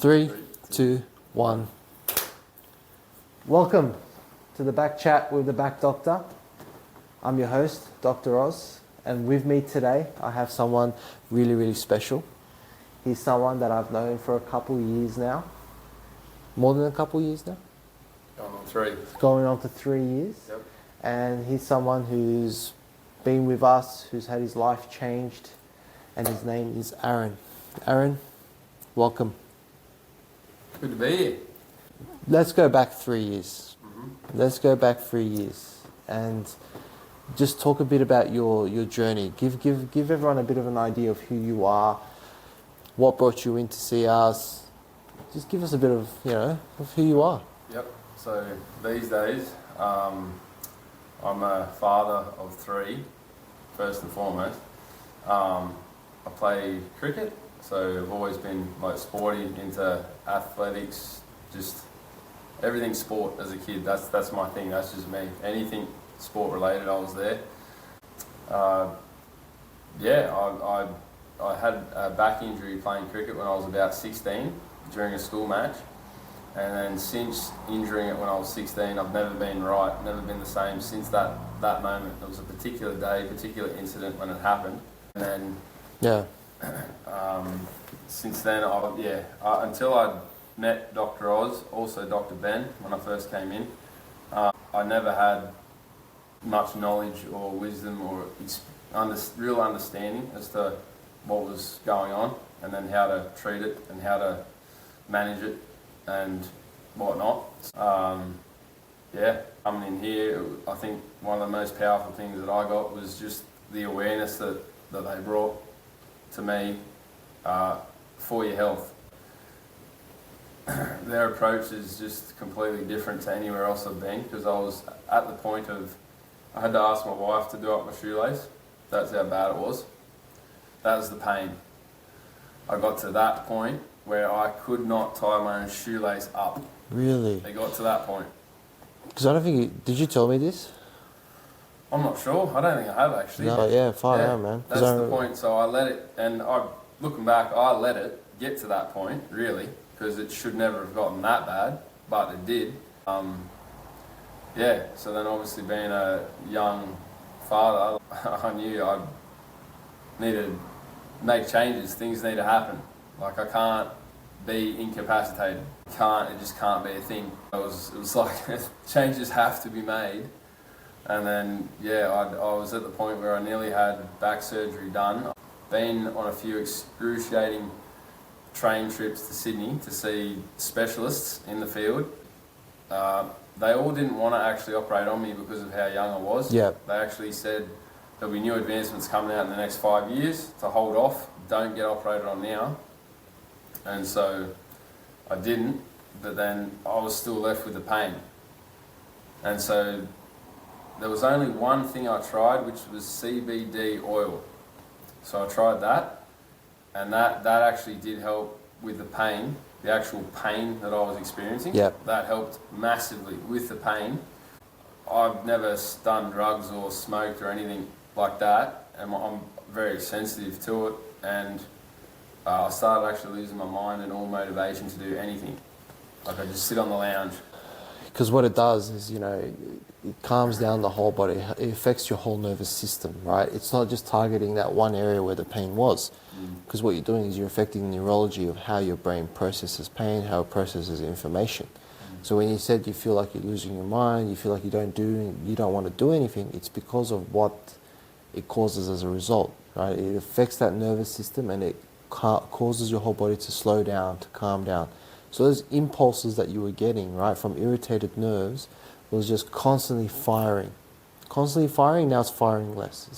Three, two, one. Welcome to the Back Chat with the Back Doctor. I'm your host, Dr. Oz, and with me today I have someone really, really special. He's someone that I've known for a couple years now. More than a couple years now? Going on 3. Going on to 3 years. Yep. And he's someone who's been with us, who's had his life changed, and his name is Aaron. Aaron, welcome. Good to be here. Let's go back 3 years. Mm-hmm. Let's go back 3 years and just talk a bit about your journey. Give everyone a bit of an idea of who you are, what brought you in to see us. Just give us a bit of, of who you are. Yep. So these days, I'm a father of 3, first and foremost. I play cricket, so I've always been like sporty, into athletics, just everything sport as a kid. That's my thing. That's just me. Anything sport related, I was there. I had a back injury playing cricket when I was about 16 during a school match, and then since injuring it when I was 16, I've never been right, never been the same since that moment. It was a particular day, particular incident when it happened, and then since then, until I met Dr. Oz, also Dr. Ben, when I first came in, I never had much knowledge or wisdom or real understanding as to what was going on, and then how to treat it and how to manage it and whatnot. Coming in here, I think one of the most powerful things that I got was just the awareness that they brought to me for your health. Their approach is just completely different to anywhere else I've been, because I was at the point of, I had to ask my wife to do up my shoelace. That's how bad it was. That was the pain. I got to that point where I could not tie my own shoelace up. Really? It got to that point. Because I don't think did you tell me this? I'm not sure. I don't think I have actually. No, yeah, far out, man. That's the point. So I let it, and looking back, I let it get to that point, really, because it should never have gotten that bad, but it did. So then obviously being a young father, I knew I needed to make changes. Things need to happen. Like, I can't be incapacitated. It just can't be a thing. It was like changes have to be made. And then, I was at the point where I nearly had back surgery done. Been on a few excruciating train trips to Sydney to see specialists in the field. They all didn't want to actually operate on me because of how young I was. Yep. They actually said there'll be new advancements coming out in the next 5 years to hold off, don't get operated on now. And so I didn't, but then I was still left with the pain. And so there was only one thing I tried, which was CBD oil. So I tried that, and that actually did help with the pain, the actual pain that I was experiencing. Yep. That helped massively with the pain. I've never done drugs or smoked or anything like that, and I'm very sensitive to it, and I started actually losing my mind and all motivation to do anything. Like, I just sit on the lounge. Because what it does is, it calms down the whole body. It affects your whole nervous system, right? It's not just targeting that one area where the pain was. Because what you're doing is you're affecting the neurology of how your brain processes pain, how it processes information. So when you said you feel like you're losing your mind, you feel like you don't want to do anything, it's because of what it causes as a result, right? It affects that nervous system, and it causes your whole body to slow down, to calm down. So those impulses that you were getting, right, from irritated nerves was just constantly firing. Constantly firing, now it's firing less.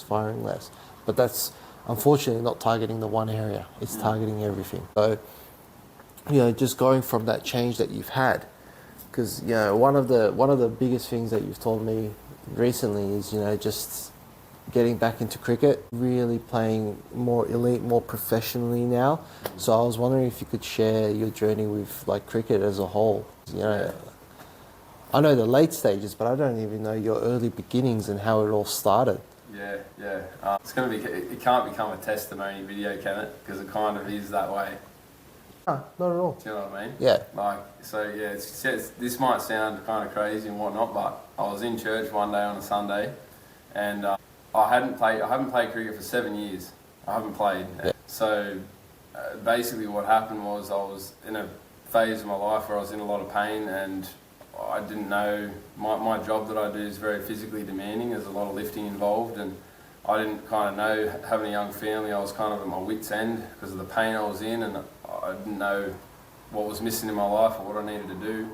But that's unfortunately not targeting the one area, it's targeting everything. So, just going from that change that you've had, because, one of the biggest things that you've told me recently is, just getting back into cricket, really playing more elite, more professionally now. So I was wondering if you could share your journey with cricket as a whole. I know the late stages, but I don't even know your early beginnings and how it all started. Yeah. It can't become a testimony video, can it? Because it kind of is that way. No, not at all. Do you know what I mean? Yeah. Like, so yeah, this might sound kind of crazy and whatnot, but I was in church one day on a Sunday, and I haven't played cricket for 7 years. I haven't played. Yeah. So basically, what happened was I was in a phase of my life where I was in a lot of pain, and I didn't know my job that I do is very physically demanding. There's a lot of lifting involved, and I didn't kind of know, having a young family, I was kind of at my wit's end because of the pain I was in, and I didn't know what was missing in my life or what I needed to do.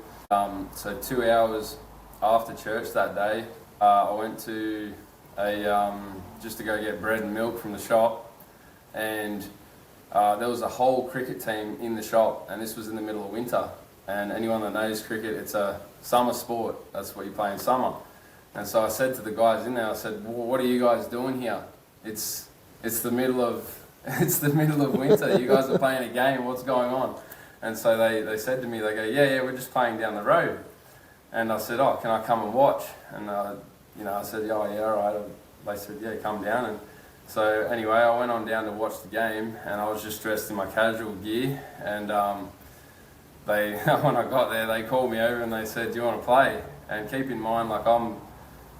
So 2 hours after church that day, I went to just to go get bread and milk from the shop, and there was a whole cricket team in the shop, and this was in the middle of winter. And anyone that knows cricket, it's a summer sport. That's what you play in summer. And so I said to the guys in there, I said, well, "What are you guys doing here? It's the middle of winter. You guys are playing a game. What's going on?" And so they said to me, they go, "Yeah, we're just playing down the road." And I said, "Oh, can I come and watch?" And I said, "Oh, yeah, all right." They said, "Yeah, come down." And so anyway, I went on down to watch the game, and I was just dressed in my casual gear. And when I got there, they called me over and they said, "Do you want to play?" And keep in mind, like, I'm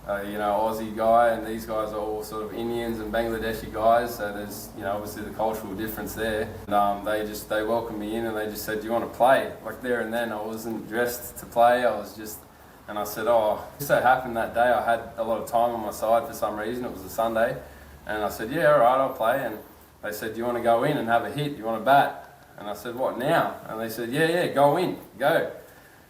Aussie guy, and these guys are all sort of Indians and Bangladeshi guys, so there's, obviously the cultural difference there. And they welcomed me in and they just said, "Do you want to play?" Like there and then, I wasn't dressed to play, and I said, "Oh," it so happened that day I had a lot of time on my side for some reason, it was a Sunday, and I said, "Yeah, all right, I'll play." And they said, "Do you want to go in and have a hit? Do you want to bat?" And I said, "What, now?" And they said, yeah, go in, go."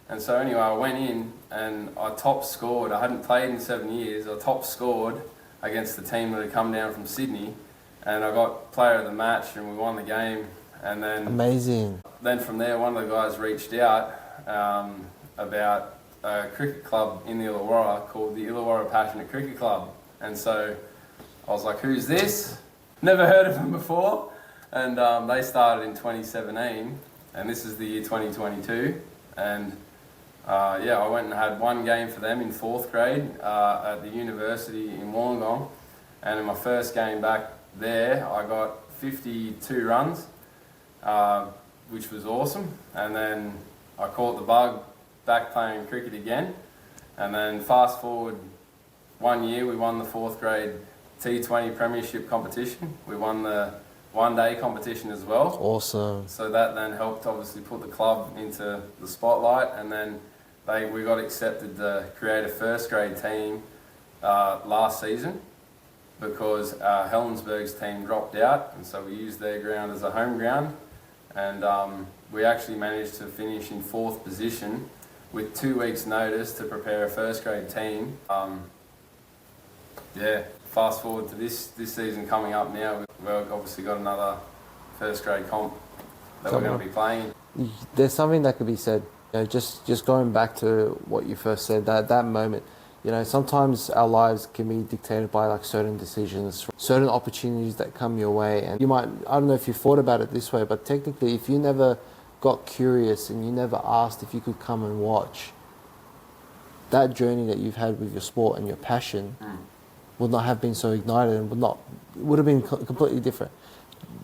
And so anyway, I went in and I top scored. I hadn't played in 7 years. I top scored against the team that had come down from Sydney, and I got player of the match, and we won the game. And then Amazing. Then from there, one of the guys reached out about a cricket club in the Illawarra called the Illawarra Passionate Cricket Club. And so I was like, "Who's this?" Never heard of them before. And they started in 2017, and this is the year 2022. And I went and had one game for them in 4th grade at the university in Wollongong. And in my first game back there, I got 52 runs, which was awesome. And then I caught the bug back playing cricket again. And then fast forward 1 year, we won the 4th grade T20 Premiership competition. We won the one-day competition as well. Awesome. So that then helped obviously put the club into the spotlight, and then we got accepted to create a first grade team last season because Helensburgh's team dropped out, and so we used their ground as a home ground, and we actually managed to finish in 4th position with 2 weeks' notice to prepare a first grade team. Fast forward to this season coming up now, we've obviously got another first grade comp that we're going to be playing. There's something that could be said, just going back to what you first said, that moment, sometimes our lives can be dictated by like certain decisions, certain opportunities that come your way. And you might, I don't know if you thought about it this way, but technically if you never got curious and you never asked if you could come and watch, that journey that you've had with your sport and your passion would not have been so ignited and would have been completely different.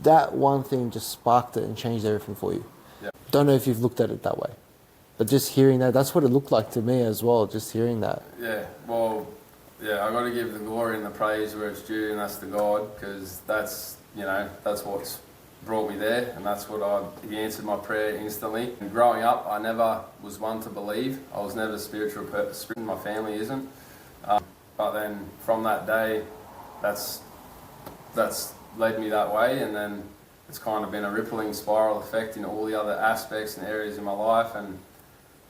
That one thing just sparked it and changed everything for you. Yeah. Don't know if you've looked at it that way, but just hearing that's what it looked like to me as well, just hearing that. Yeah, well, I got to give the glory and the praise where it's due, and that's to God, because that's what's brought me there, and that's what He answered my prayer instantly. And growing up, I never was one to believe. I was never spiritual. My family isn't. But then from that day, that's led me that way, and then it's kind of been a rippling spiral effect in all the other aspects and areas in my life. And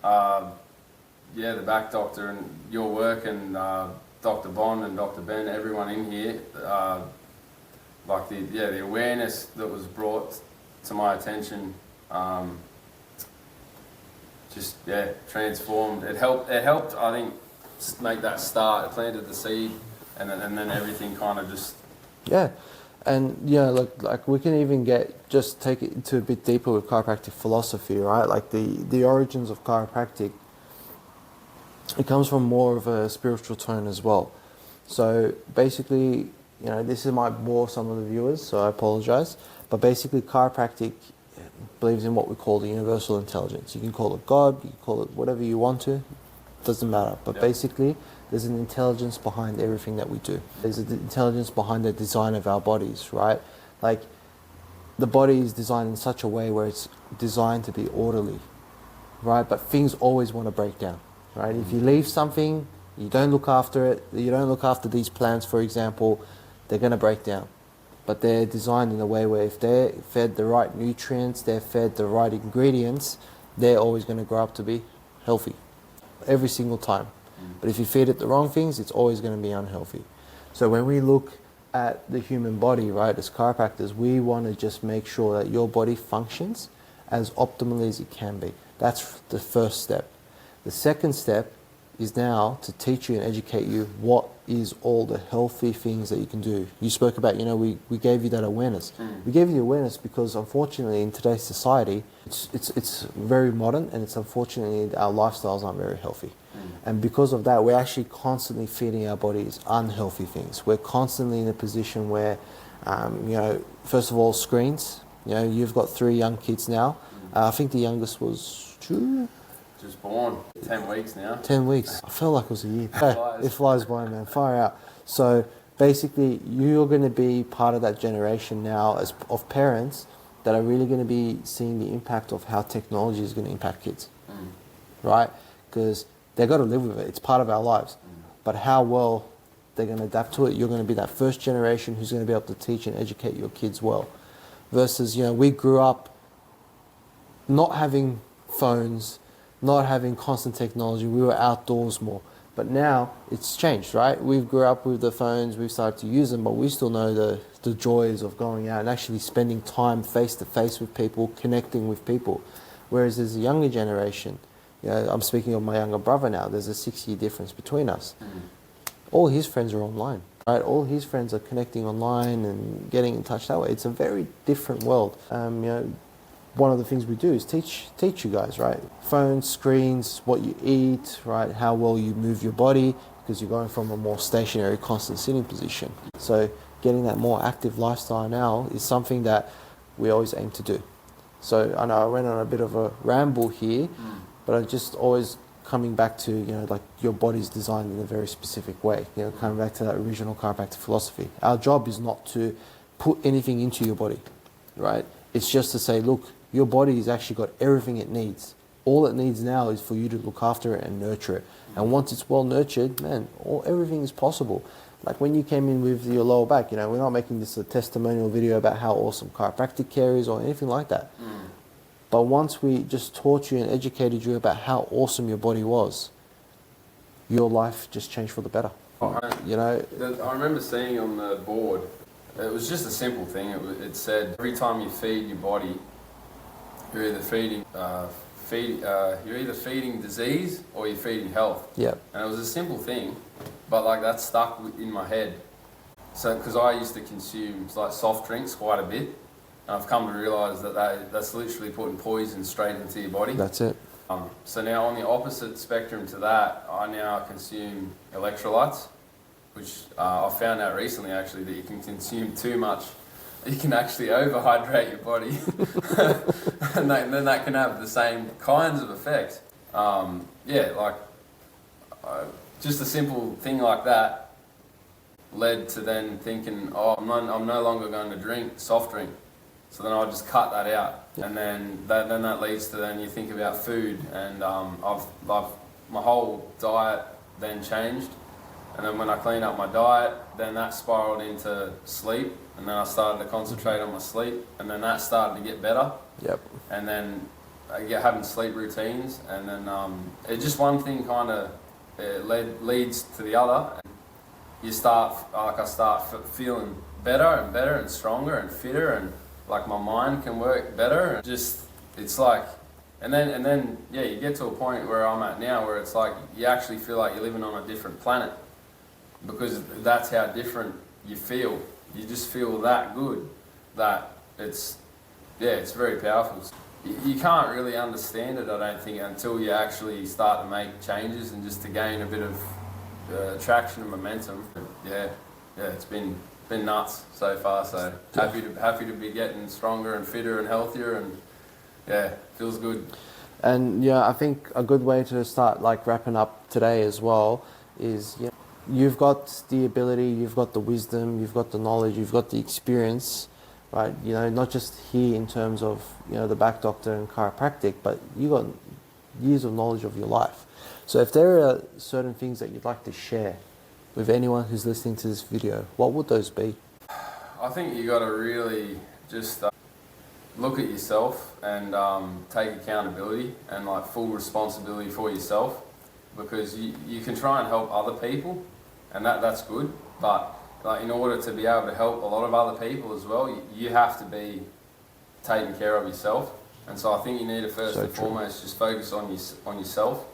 the back doctor and your work, and Dr. Bond and Dr. Ben, everyone in here, the awareness that was brought to my attention, transformed. It helped. I think, make that start. It planted the seed, and then everything kind of just. Yeah, and like we can even take it into a bit deeper with chiropractic philosophy, right? Like the origins of chiropractic. It comes from more of a spiritual tone as well. So basically, this might bore some of the viewers, so I apologize. But basically, chiropractic believes in what we call the universal intelligence. You can call it God, you can call it whatever you want to, doesn't matter. But Yeah. basically, there's an intelligence behind everything that we do. There's an intelligence behind the design of our bodies, right? Like, the body is designed in such a way where it's designed to be orderly, right? But things always want to break down, right? If you leave something, you don't look after it, you don't look after these plants, for example, they're going to break down. But they're designed in a way where if they're fed the right nutrients, they're fed the right ingredients, they're always going to grow up to be healthy every single time. But if you feed it the wrong things, it's always going to be unhealthy. So when we look at the human body, right, as chiropractors, we want to just make sure that your body functions as optimally as it can be. That's the first step. The second step is now to teach you and educate you what is all the healthy things that you can do. You spoke about, we gave you that awareness. We gave you the awareness because unfortunately in today's society, it's very modern, and it's unfortunately our lifestyles aren't very healthy. And because of that, we're actually constantly feeding our bodies unhealthy things. We're constantly in a position where, first of all, screens. You've got 3 young kids now. I think the youngest was 2? Just born, 10 weeks now. 10 weeks. I felt like it was a year. Flies. It flies by, man. Far out. So basically, you're going to be part of that generation now of parents that are really going to be seeing the impact of how technology is going to impact kids, right? Because they've got to live with it. It's part of our lives. But how well they're going to adapt to it, you're going to be that first generation who's going to be able to teach and educate your kids well. Versus, we grew up not having phones, not having constant technology. We were outdoors more. But now it's changed, right? We've grew up with the phones, we've started to use them, but we still know the joys of going out and actually spending time face to face with people, connecting with people. Whereas there's a younger generation, I'm speaking of my younger brother now, there's a 6-year difference between us. All his friends are online, right? All his friends are connecting online and getting in touch that way. It's a very different world. One of the things we do is teach you guys, right? Phones, screens, what you eat, right? How well you move your body, because you're going from a more stationary, constant sitting position. So getting that more active lifestyle now is something that we always aim to do. So I know I went on a bit of a ramble here, but I'm just always coming back to, like your body's designed in a very specific way. Coming back to that original chiropractic philosophy. Our job is not to put anything into your body, right? It's just to say, look, your body has actually got everything it needs. All it needs now is for you to look after it and nurture it. And once it's well nurtured, man, everything is possible. Like when you came in with your lower back, we're not making this a testimonial video about how awesome chiropractic care is or anything like that. But once we just taught you and educated you about how awesome your body was, your life just changed for the better. I remember seeing on the board, it was just a simple thing. It said every time you feed your body, you're either feeding disease or you're feeding health. Yep. And it was a simple thing, but like that stuck in my head. So because I used to consume like soft drinks quite a bit, and I've come to realise that's literally putting poison straight into your body. That's it. So now on the opposite spectrum to that, I now consume electrolytes, which I found out recently actually that you can consume too much. You can actually overhydrate your body, and then that can have the same kinds of effects. Just a simple thing like that led to then thinking, I'm no longer going to drink soft drink. So then I'll just cut that out, and then that leads to then you think about food, and my whole diet then changed, and then when I cleaned up my diet, then that spiraled into sleep, and then I started to concentrate on my sleep, and then that started to get better. Yep. And then I get having sleep routines, and then it just one thing kind of leads to the other. I start feeling better and better and stronger and fitter, and like my mind can work better, and just it's like, and then you get to a point where I'm at now where it's like you actually feel like you're living on a different planet, because that's how different you feel. You just feel that good that it's very powerful. You can't really understand it, I don't think, until you actually start to make changes and just to gain a bit of traction and momentum. It's been nuts so far. So happy to be getting stronger and fitter and healthier, and Yeah, feels good. And yeah, I think a good way to start like wrapping up today as well is, you know, you've got the ability, you've got the wisdom, you've got the knowledge, you've got the experience, right? You know, not just here in terms of, you know, the back doctor and chiropractic, but you got years of knowledge of your life. So if there are certain things that you'd like to share with anyone who's listening to this video, what would those be? I think you got to really just look at yourself and take accountability and like full responsibility for yourself, because you can try and help other people, and that's good, but like in order to be able to help a lot of other people as well, you have to be taking care of yourself. And so I think you need to first and foremost just focus on yourself.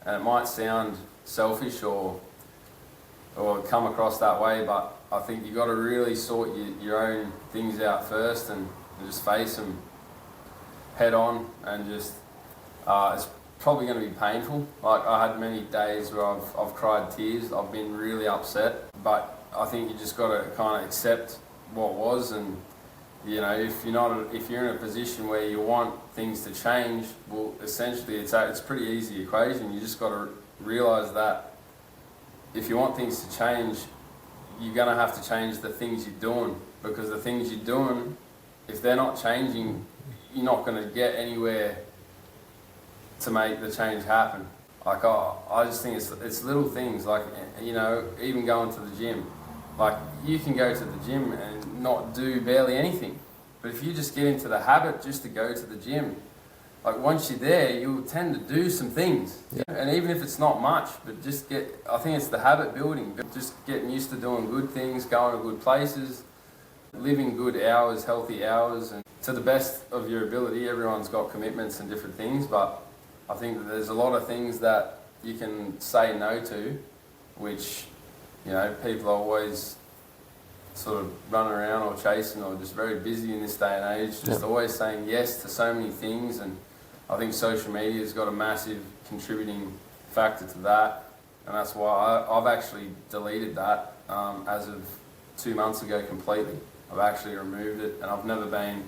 And it might sound selfish or come across that way, but I think you got to really sort your own things out first and just face them head on, and just it's probably going to be painful. Like I had many days where I've cried tears, I've been really upset, but I think you just got to kind of accept what was. And you know, if you're in a position where you want things to change, well, essentially it's a pretty easy equation. You just got to realise that if you want things to change, you're going to have to change the things you're doing, because the things you're doing, if they're not changing, you're not going to get anywhere to make the change happen. Like I just think it's little things, like, you know, even going to the gym. Like you can go to the gym and not do barely anything, but if you just get into the habit just to go to the gym, like once you're there, you'll tend to do some things. Yeah. And even if it's not much, but just I think it's the habit building, just getting used to doing good things, going to good places, living good hours, healthy hours, and to the best of your ability. Everyone's got commitments and different things, but I think that there's a lot of things that you can say no to, which, you know, people are always sort of running around or chasing or just very busy in this day and age, just always saying yes to so many things. And I think social media has got a massive contributing factor to that, and that's why I've actually deleted that as of 2 months ago completely. I've actually removed it, and I've never been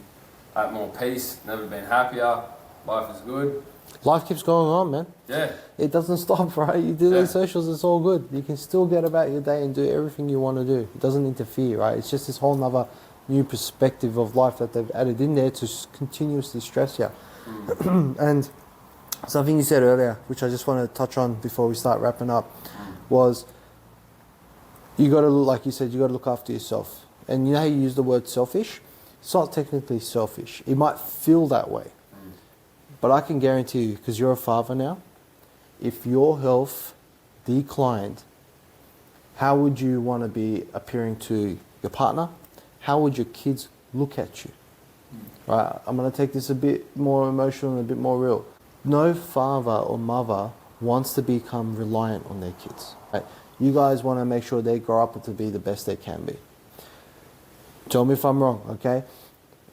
at more peace, never been happier. Life is good. Life keeps going on, man. Yeah. It doesn't stop, right? You do these socials, it's all good. You can still get about your day and do everything you want to do. It doesn't interfere, right? It's just this whole nother new perspective of life that they've added in there to continuously stress you. And something you said earlier, which I just want to touch on before we start wrapping up, was you got to, like you said, you got to look after yourself. And you know how you use the word selfish? It's not technically selfish. It might feel that way. But I can guarantee you, because you're a father now, if your health declined, how would you want to be appearing to your partner? How would your kids look at you? Right? I'm going to take this a bit more emotional and a bit more real. No father or mother wants to become reliant on their kids. Right? You guys want to make sure they grow up to be the best they can be. Tell me if I'm wrong, okay?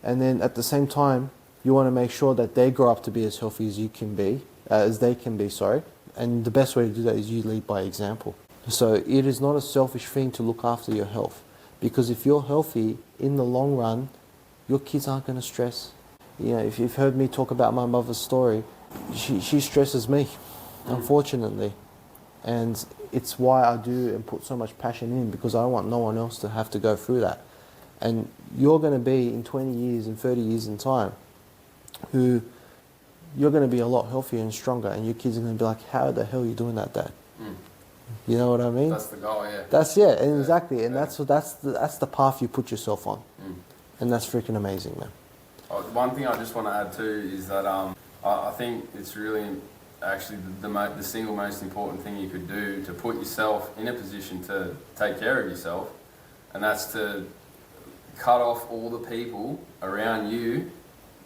And then at the same time, you want to make sure that they grow up to be as healthy as they can be, sorry. And the best way to do that is you lead by example. So it is not a selfish thing to look after your health, because if you're healthy, in the long run, your kids aren't going to stress. You know, if you've heard me talk about my mother's story, she stresses me, unfortunately. And it's why I do and put so much passion in, because I don't want no one else to have to go through that. And you're going to be in 20 years and 30 years in time, who you're going to be a lot healthier and stronger, and your kids are going to be like, how the hell are you doing that, Dad? You know what I mean? That's the goal, yeah. Exactly. And that's the path you put yourself on. And that's freaking amazing, man. One thing I just want to add too is that I think it's really actually the single most important thing you could do to put yourself in a position to take care of yourself, and that's to cut off all the people around you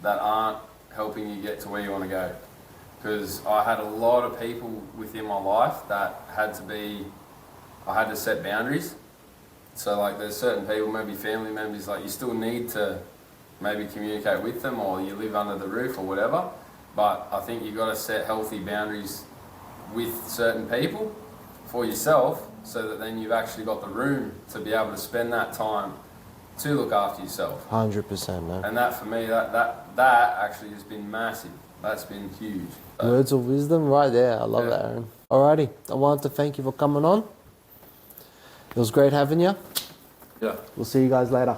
that aren't helping you get to where you want to go. Because I had a lot of people within my life that I had to set boundaries. So like there's certain people, maybe family members, like you still need to maybe communicate with them, or you live under the roof or whatever. But I think you've got to set healthy boundaries with certain people for yourself, so that then you've actually got the room to be able to spend that time to look after yourself. 100%, man. And that for me, that actually has been massive. That's been huge. Words of wisdom right there. I love Yeah. that, Aaron. Alrighty, I wanted to thank you for coming on. It was great having you. Yeah. We'll see you guys later.